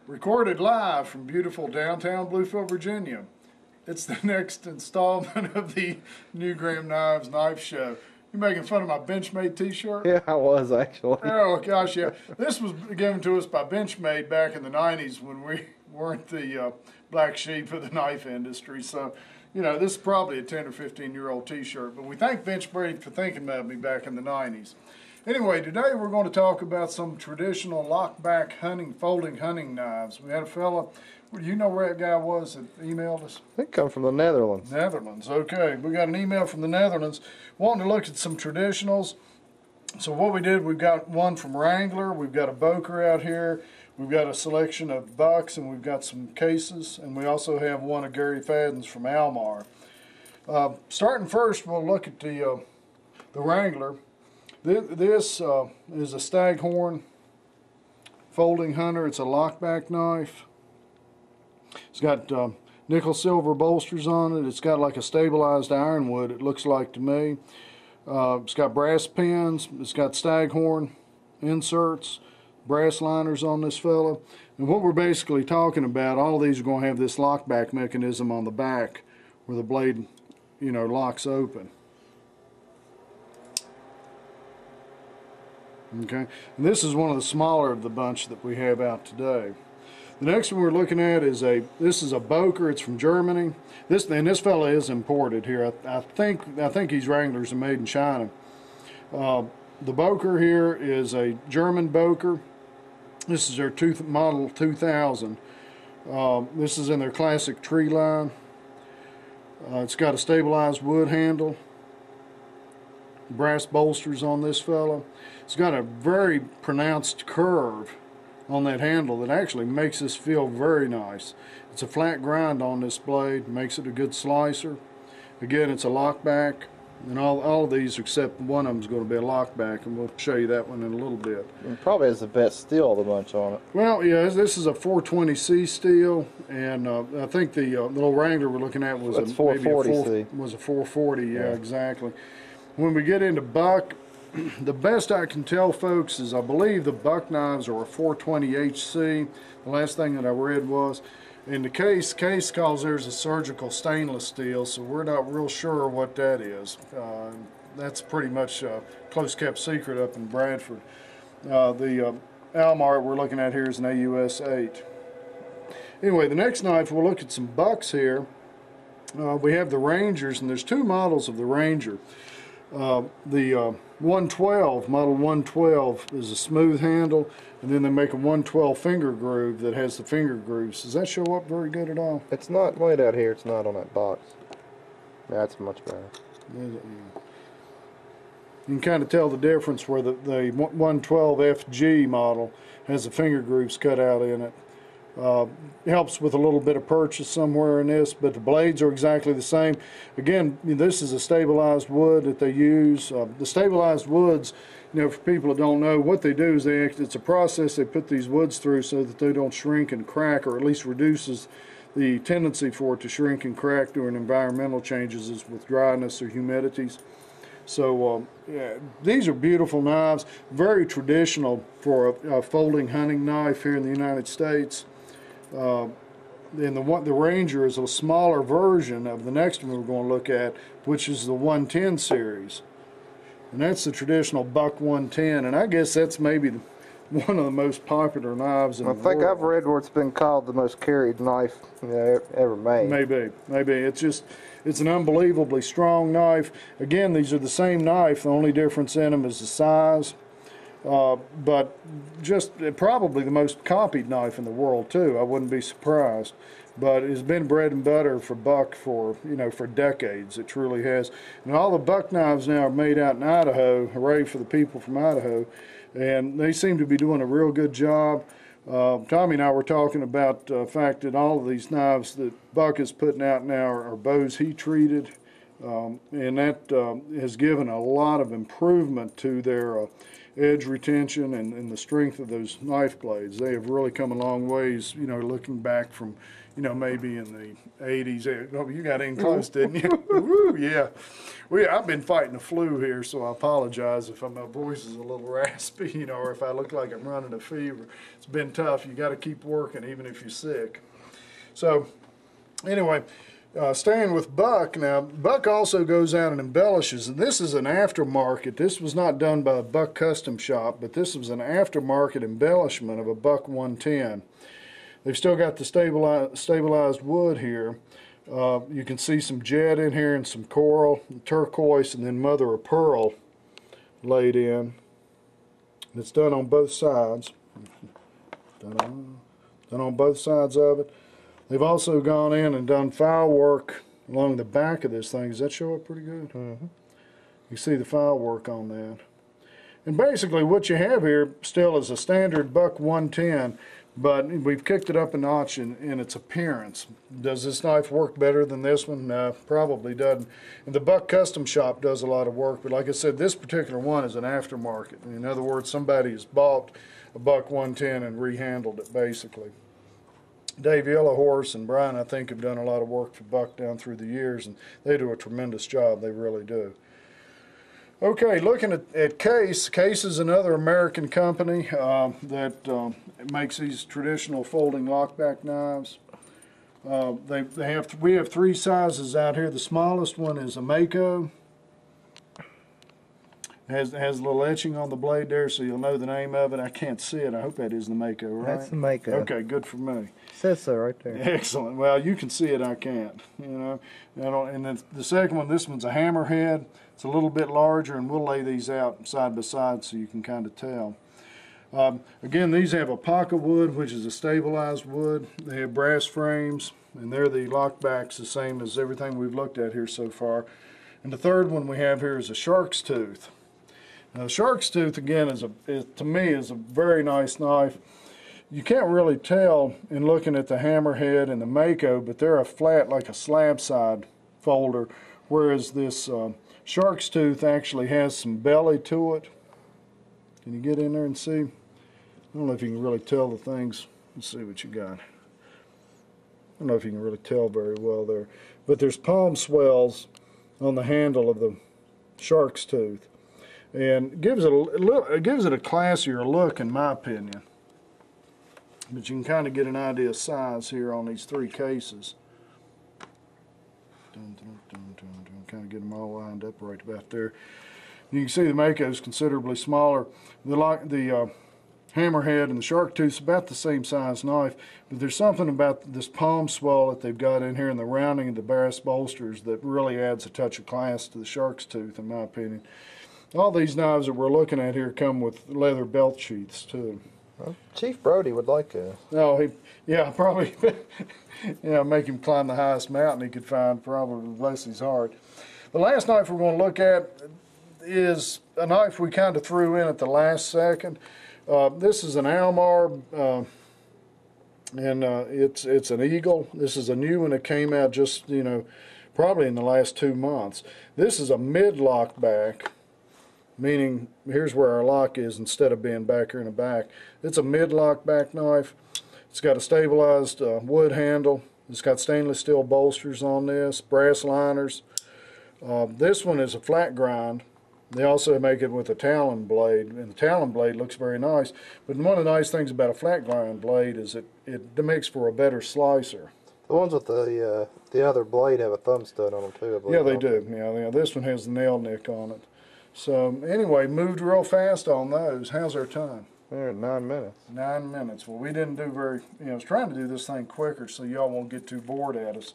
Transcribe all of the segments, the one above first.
Recorded live from beautiful downtown Bluefield, Virginia. It's the next installment of the New Graham Knives Knife Show. You making fun of my Benchmade t-shirt? Yeah, I was actually. Oh gosh, yeah. This was given to us by Benchmade back in the 90s when we weren't the black sheep of the knife industry. So, you know, this is probably a 10 or 15-year-old t-shirt, but we thank Benchmade for thinking of me back in the 90s. Anyway, today we're going to talk about some traditional lockback folding hunting knives. We had a fella, do you know where that guy was that emailed us? They come from the Netherlands. Netherlands, okay. We got an email from the Netherlands wanting to look at some traditionals. So what we did, we've got one from Wrangler, we've got a Boker out here, we've got a selection of bucks, and we've got some cases, and we also have one of Gary Fadden's from Almar. Starting first, we'll look at the Wrangler. This is a Staghorn folding hunter. It's a lockback knife. It's got nickel silver bolsters on it. It's got like a stabilized ironwood, it looks like to me. It's got brass pins. It's got Staghorn inserts, brass liners on this fella. And what we're basically talking about, all of these are going to have this lockback mechanism on the back where the blade, you know, locks open. Okay, and this is one of the smaller of the bunch that we have out today. The next one we're looking at is this is a Boker. It's from Germany. This fella is imported here. I think he's Wranglers and made in China. The Boker here is a German Boker. This is their model 2000. This is in their classic tree line. It's got a stabilized wood handle. Brass bolsters on this fella. It's got a very pronounced curve on that handle that actually makes this feel very nice. It's a flat grind on this blade, makes it a good slicer. Again, it's a lockback, and all of these except one of them is going to be a lockback, and we'll show you that one in a little bit. It probably has the best steel of the bunch on it. Well, yeah, this is a 420C steel, and I think the little Wrangler we're looking at was a 440C. Was a 440, yeah, exactly. When we get into buck, the best I can tell folks is I believe the buck knives are a 420HC. The last thing that I read was. In the case calls theirs a surgical stainless steel, so we're not real sure what that is. That's pretty much a close kept secret up in Bradford. The Almar we're looking at here is an AUS 8. Anyway, the next knife, we'll look at some bucks here. We have the Rangers, and there's two models of the Ranger. The 112, model 112 is a smooth handle, and then they make a 112 finger groove that has the finger grooves. Does that show up very good at all? It's not laid out here, it's not on that box. That's much better. You can kind of tell the difference where the 112 FG model has the finger grooves cut out in it. Helps with a little bit of purchase somewhere in this, but the blades are exactly the same. Again, this is a stabilized wood that they use. The stabilized woods, you know, for people that don't know, what they do is it's a process they put these woods through so that they don't shrink and crack, or at least reduces the tendency for it to shrink and crack during environmental changes as with dryness or humidities. So yeah, these are beautiful knives, very traditional for a folding hunting knife here in the United States. And the Ranger is a smaller version of the next one we're going to look at, which is the 110 series. And that's the traditional buck 110, and I guess that's maybe one of the most popular knives in the world. I think I've read where it's been called the most carried knife ever made. Maybe. It's an unbelievably strong knife. Again, these are the same knife. The only difference in them is the size. But just probably the most copied knife in the world too. I wouldn't be surprised. But it's been bread and butter for buck for decades. It truly has. And all the buck knives now are made out in Idaho. Hooray for the people from Idaho. And they seem to be doing a real good job. Tommy and I were talking about the fact that all of these knives that Buck is putting out now are bows heat treated. And that has given a lot of improvement to their edge retention and the strength of those knife blades. They have really come a long ways, you know, looking back from, you know, maybe in the 80s. Oh, you got in close, didn't you? Woo, yeah. I've been fighting the flu here, so I apologize if my voice is a little raspy, you know, or if I look like I'm running a fever. It's been tough. You got to keep working even if you're sick. So anyway, staying with Buck, now Buck also goes out and embellishes, and this is an aftermarket. This was not done by a Buck custom shop, but this was an aftermarket embellishment of a Buck 110. They've still got the stabilized wood here. You can see some jet in here and some coral, turquoise, and then mother of pearl laid in. It's done on both sides. Done on both sides of it. They've also gone in and done file work along the back of this thing. Does that show up pretty good? Mm-hmm. You see the file work on that. And basically what you have here still is a standard Buck 110, but we've kicked it up a notch in its appearance. Does this knife work better than this one? No, probably doesn't. And the Buck Custom Shop does a lot of work, but like I said, this particular one is an aftermarket. In other words, somebody has bought a Buck 110 and rehandled it, basically. Dave Yellowhorse and Brian, I think, have done a lot of work for Buck down through the years, and they do a tremendous job. They really do. Okay, looking at Case. Case is another American company that makes these traditional folding lockback knives. We have three sizes out here. The smallest one is a Mako. Has a little etching on the blade there, so you'll know the name of it. I can't see it. I hope that is the Mako, right? That's the Mako. Okay, good for me. It says so right there. Excellent. Well, you can see it. I can't. You know. And then the second one, this one's a hammerhead. It's a little bit larger, and we'll lay these out side by side so you can kind of tell. Again, these have a pocket wood, which is a stabilized wood. They have brass frames, and they're the lockbacks, the same as everything we've looked at here so far. And the third one we have here is a shark's tooth. Now, the shark's tooth, again, to me, is a very nice knife. You can't really tell in looking at the hammerhead and the Mako, but they're a flat, like a slab side folder, whereas this shark's tooth actually has some belly to it. Can you get in there and see? I don't know if you can really tell the things. Let's see what you got. I don't know if you can really tell very well there. But there's palm swells on the handle of the shark's tooth. And gives it a classier look, in my opinion. But you can kind of get an idea of size here on these three cases. Kind of get them all lined up right about there. You can see the Mako is considerably smaller. The hammerhead and the shark tooth is about the same size knife, but there's something about this palm swell that they've got in here and the rounding of the brass bolsters that really adds a touch of class to the shark's tooth, in my opinion. All these knives that we're looking at here come with leather belt sheaths too. Well, Chief Brody would like a... Oh, yeah, probably. Yeah, make him climb the highest mountain he could find, probably, bless his heart. The last knife we're going to look at is a knife we kind of threw in at the last second. This is an Almar, and it's an Eagle. This is a new one that came out just, you know, probably in the last 2 months. This is a mid-lock back, meaning here's where our lock is instead of being back here in the back. It's a mid-lock back knife. It's got a stabilized wood handle. It's got stainless steel bolsters on this, brass liners. This one is a flat grind. They also make it with a talon blade, and the talon blade looks very nice. But one of the nice things about a flat grind blade is it makes for a better slicer. The ones with the other blade have a thumb stud on them too, I believe. Yeah, they do. Yeah, this one has the nail nick on it. So anyway, moved real fast on those. How's our time? We're at 9 minutes. 9 minutes. Well, we didn't do very, I was trying to do this thing quicker so y'all won't get too bored at us.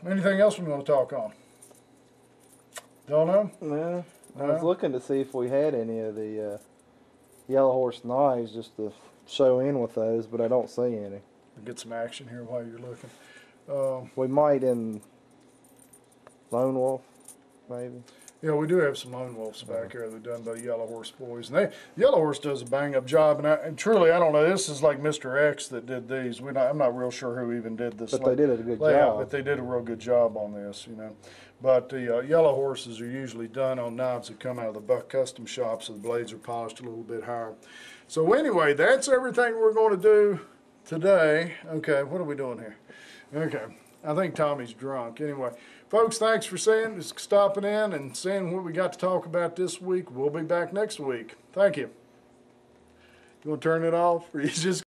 Anything else we want to talk on? Don't know? No. I was looking to see if we had any of the Yellow Horse knives just to show in with those, but I don't see any. Get some action here while you're looking. We might in Lone Wolf, maybe. Yeah, we do have some lone wolves back here. They're done by the Yellow Horse boys, and Yellow Horse does a bang up job. And truly, I don't know. This is like Mr. X that did these. I'm not real sure who even did this. But they did a good layout, job. but they did a real good job on this, you know. But the Yellow Horses are usually done on knives that come out of the Buck Custom shop, so the blades are polished a little bit higher. So anyway, that's everything we're going to do today. Okay, what are we doing here? Okay, I think Tommy's drunk. Anyway, folks, thanks for stopping in and seeing what we got to talk about this week. We'll be back next week. Thank you. You want to turn it off, or you just